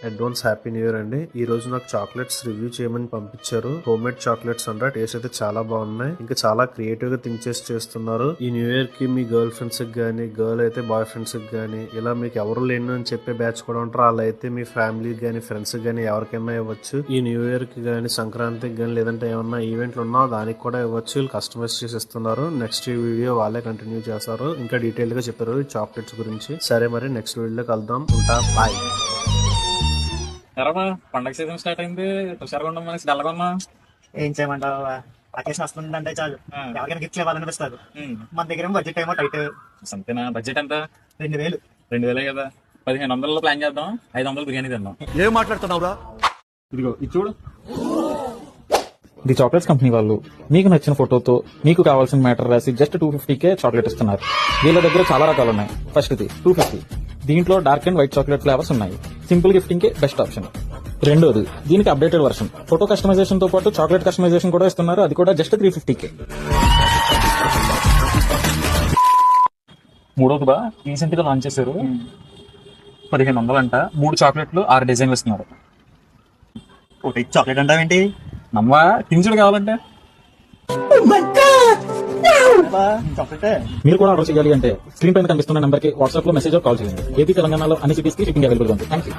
Advance happy new year అండి. ఈ రోజు నాకు చాక్లెట్స్ రివ్యూ చేయమని పంపించారు. హోమ్ మేడ్ చాక్లెట్స్ అంట. టేస్ట్ అయితే చాలా బాగున్నాయి. ఇంకా చాలా క్రియేటివ్ గా థింక్ చేసి చేస్తున్నారు. ఈ న్యూ ఇయర్ కి మీ గర్ల్ ఫ్రెండ్స్ కి గానీ, గర్ల్ అయితే బాయ్ ఫ్రెండ్స్ కి గానీ, ఇలా మీకు ఎవరు లేను అని చెప్పే బ్యాచ్ కూడా ఉంటారు. అలా అయితే మీ ఫ్యామిలీ గానీ, ఫ్రెండ్స్ గానీ ఎవరికైనా ఇవ్వచ్చు. ఈ న్యూ ఇయర్ కి గానీ, సంక్రాంతికి గానీ, లేదంటే ఏమన్నా ఈవెంట్లు ఉన్నా దానికి కూడా ఇవ్వచ్చు. వీళ్ళు కస్టమైజ్ చేసి ఇస్తున్నారు. నెక్స్ట్ ఈ వీడియో వాళ్ళే కంటిన్యూ చేస్తారు. ఇంకా డీటెయిల్ గా చెప్పారు ఈ చాక్లెట్స్ గురించి. సరే మరి నెక్స్ట్ వీడియోలో కలుద్దాం. ఉంటా, బాయ్. ఎరమా పండగ సీజన్ స్టార్ట్ అయింది. హుషారుగా ఉండడం మనకి డల్గా ఉన్నా. ఏం చేయమంటావు? అకేషన్ వస్తుందంటే చాలు ఎవరికైనా గిఫ్ట్లు ఇవ్వాలనిపిస్తారు. మన దగ్గర బడ్జెట్ ఏమో టైట్. అంతేనా? బడ్జెట్ ఎంత? 2000. 2000 కదా. 1500 ప్లాన్ చేద్దాం. 500 బిర్యానీ తిందాం. ఏం మాట్లాడుతున్నావురా? ఇదిగో ఇది చూడు. ఇది చాక్లెట్స్ కంపెనీ వాళ్ళు మీకు నచ్చిన ఫోటోతో మీకు కావాల్సిన మ్యాటర్ రాసి జస్ట్ 250కే చాక్లెట్ ఇస్తున్నారు. వీళ్ళ దగ్గర చాలా రకాలు ఉన్నాయి. ఫస్ట్ ఇది 250. దీంట్లో dark and white chocolate flavours ఉన్నాయి. సింపుల్ గిఫ్టింగ్ కే బెస్ట్ ఆప్షన్. రెండోది దీనికి అప్డేటెడ్ వర్షన్. ఫోటో కస్టమైజేషన్ తో పాటు చాక్లెట్ కస్టమైజేషన్ కూడా ఇస్తున్నారు. అది కూడా జస్ట్ 350కే. మూడోది బా రీసెంట్ గా లాంచ్ చేశారు. 1500 అంట. 3 చాక్లెట్లు 6 డిజైన్లు ఇస్తున్నారు. ఒకటి చాక్లెట్ అంటావేంటి? నమ్మా తించుడు కావాలంటే చాక్లెట్ మీరు కూడా ఆర్డర్ చేయాలి అంటే స్క్రీన్ పైన కనిపిస్తున్న నెంబర్ కి వాట్సాప్ లో మెసేజ్ కాల్ చేయండి. ఏపీ తెలంగాణలో అన్ని సిటీస్ కి షిప్పింగ్ అవైలబుల్ ఉంది. Thank you.